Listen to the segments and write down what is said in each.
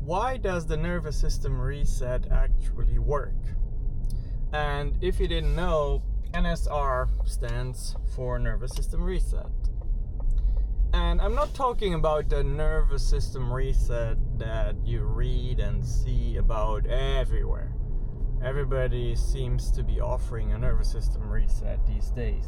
why does the nervous system reset actually work? And if you didn't know, NSR stands for nervous system reset. And I'm not talking about the nervous system reset that you read and see about everywhere. Everybody seems to be offering a nervous system reset these days.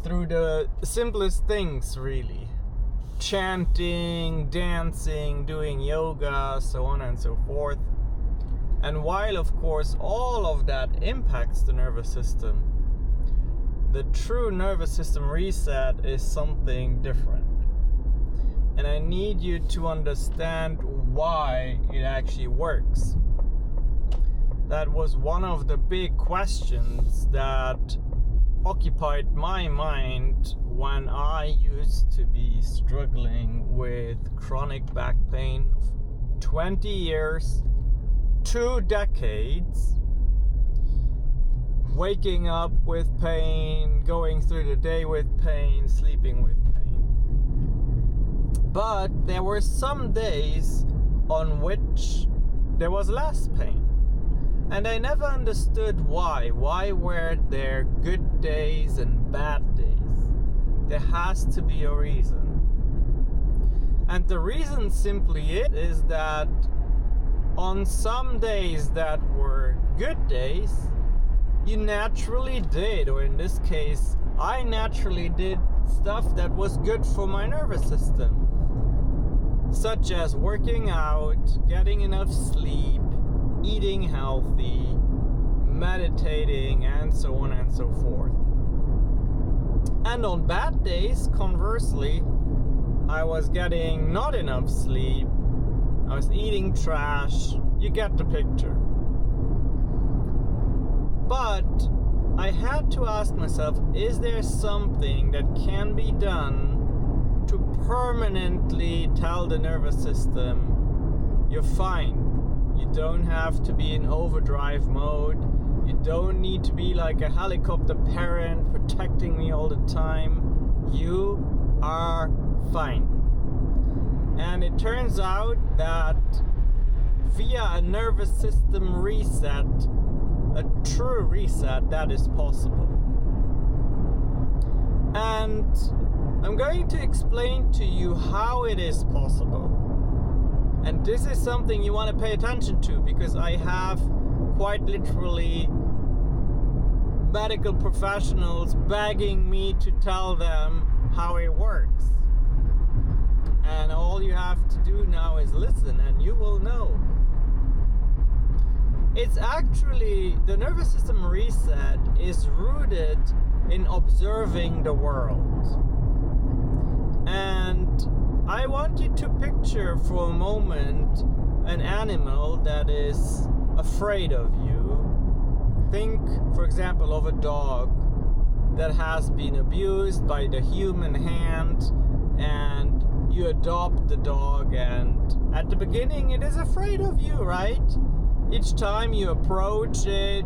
Through the simplest things, really. Chanting, dancing, doing yoga, so on and so forth. And while, of course, all of that impacts the nervous system, the true nervous system reset is something different. And I need you to understand why it actually works. That was one of the big questions that occupied my mind when I used to be struggling with chronic back pain of 20 years, 2 decades, waking up with pain, going through the day with pain, sleeping with pain. But there were some days on which there was less pain. And I never understood why. Why were there good days and bad days? There has to be a reason. And the reason simply is that on some days that were good days, you naturally did, or in this case, I naturally did stuff that was good for my nervous system. Such as working out, getting enough sleep, eating healthy, meditating, and so on and so forth. And on bad days, conversely, I was getting not enough sleep, I was eating trash, you get the picture. But I had to ask myself, is there something that can be done to permanently tell the nervous system, you're fine? You don't have to be in overdrive mode. You don't need to be like a helicopter parent protecting me all the time. You are fine. And it turns out that via a nervous system reset, a true reset, that is possible. And I'm going to explain to you how it is possible. And this is something you want to pay attention to, because I have quite literally medical professionals begging me to tell them how it works. And all you have to do now is listen and you will know. It's actually, the nervous system reset is rooted in observing the world. And I want you to picture for a moment an animal that is afraid of you. Think, for example, of a dog that has been abused by the human hand, and you adopt the dog, and at the beginning it is afraid of you, right? Each time you approach it,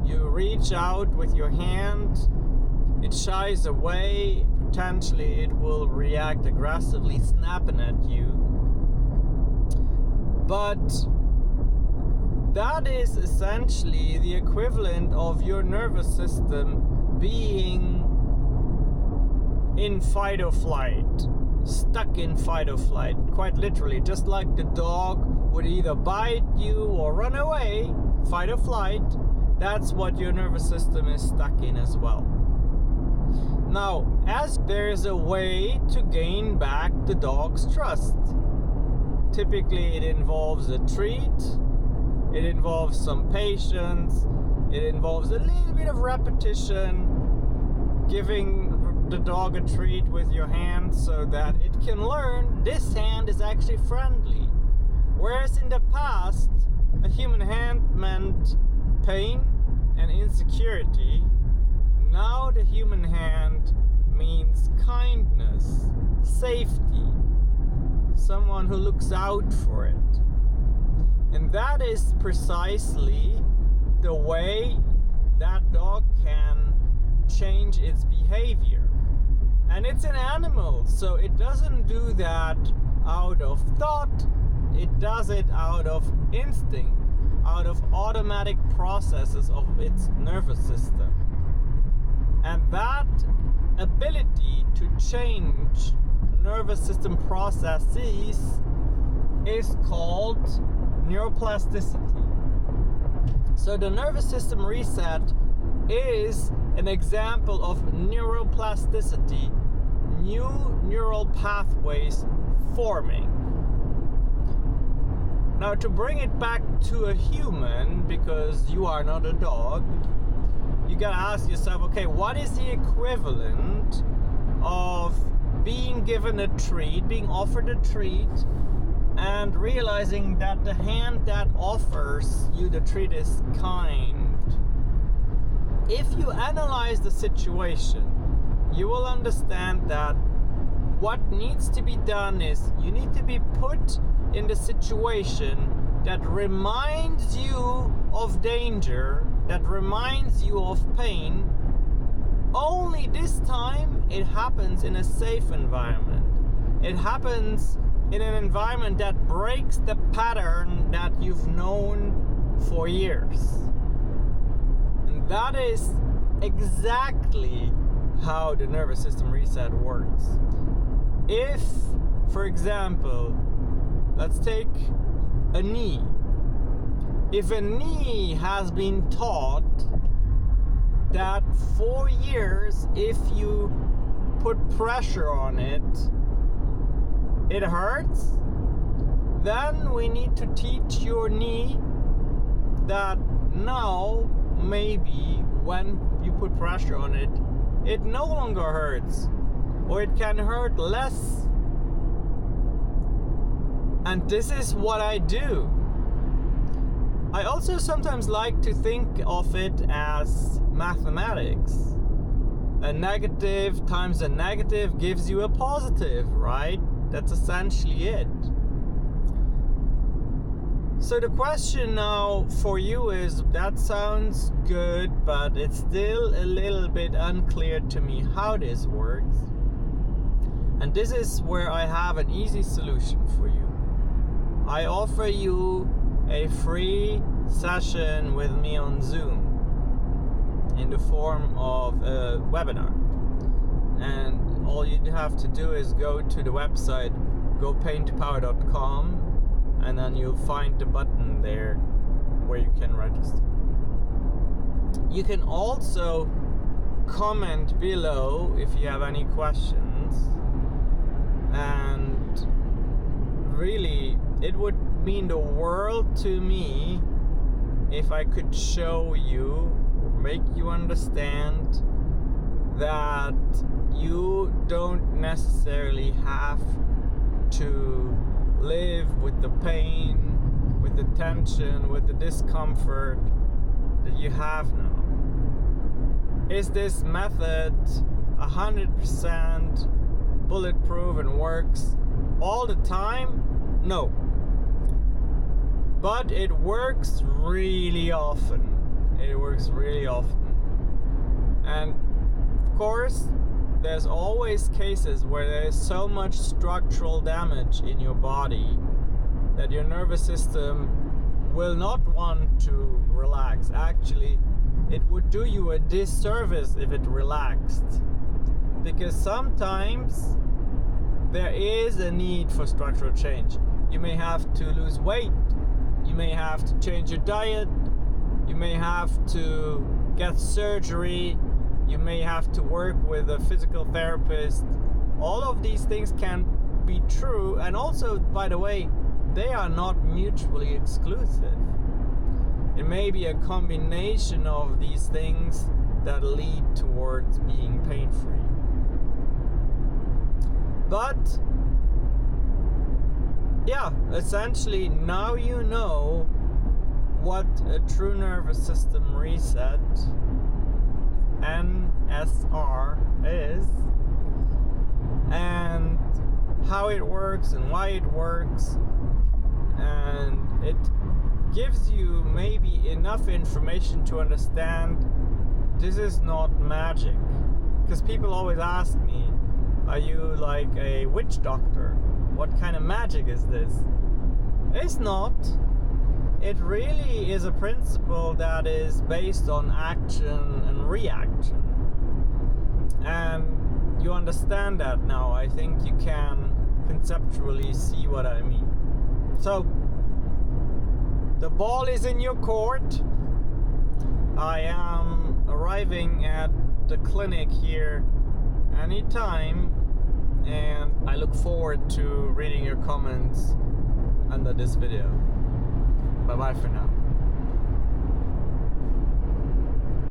you reach out with your hand, it shies away. Potentially it will react aggressively, snapping at you. But that is essentially the equivalent of your nervous system being in fight or flight, stuck in fight or flight, quite literally, just like the dog would either bite you or run away, fight or flight. That's what your nervous system is stuck in as well. Now, as there is a way to gain back the dog's trust. Typically it involves a treat, it involves some patience, it involves a little bit of repetition, giving the dog a treat with your hand so that it can learn this hand is actually friendly. Whereas in the past, a human hand meant pain and insecurity. Now the human hand means kindness, safety, someone who looks out for it. And that is precisely the way that dog can change its behavior. And it's an animal, so it doesn't do that out of thought, it does it out of instinct, out of automatic processes of its nervous system. And that ability to change nervous system processes is called neuroplasticity. So the nervous system reset is an example of neuroplasticity, new neural pathways forming. Now, to bring it back to a human, because you are not a dog, you gotta ask yourself, okay, what is the equivalent of being given a treat, being offered a treat, and realizing that the hand that offers you the treat is kind? If you analyze the situation, you will understand that what needs to be done is you need to be put in the situation that reminds you of danger, that reminds you of pain. Only this time it happens in a safe environment. It happens in an environment that breaks the pattern that you've known for years. And that is exactly how the nervous system reset works. If, for example, let's take a knee. If a knee has been taught that for years, if you put pressure on it, it hurts, then we need to teach your knee that now, maybe when you put pressure on it, it no longer hurts, or it can hurt less. And this is what I do. I also sometimes like to think of it as mathematics. A negative times a negative gives you a positive, right? That's essentially it. So the question now for you is, that sounds good, but it's still a little bit unclear to me how this works. And this is where I have an easy solution for you. I offer you a free session with me on Zoom in the form of a webinar. And all you have to do is go to the website gopaintopower.com, and then you'll find the button there where you can register. You can also comment below if you have any questions, and really it would mean the world to me if I could show you or make you understand that you don't necessarily have to live with the pain, with the tension, with the discomfort that you have now. Is this method 100% bulletproof and works all the time? No. But it works really often. It works really often. And of course, there's always cases where there is so much structural damage in your body that your nervous system will not want to relax. Actually, it would do you a disservice if it relaxed. Because sometimes there is a need for structural change. You may have to lose weight. You may have to change your diet. You may have to get surgery. You may have to work with a physical therapist. All of these things can be true. And also, by the way, they are not mutually exclusive. It may be a combination of these things that lead towards being pain-free. But yeah, essentially now you know what a true nervous system reset, NSR, is, and how it works and why it works. And it gives you maybe enough information to understand this is not magic. Because people always ask me, are you like a witch doctor? What kind of magic is this? It's not. It really is a principle that is based on action and reaction. And you understand that now. I think you can conceptually see what I mean. So, the ball is in your court. I am arriving at the clinic here anytime, and I look forward to reading your comments under this video. Bye bye for now.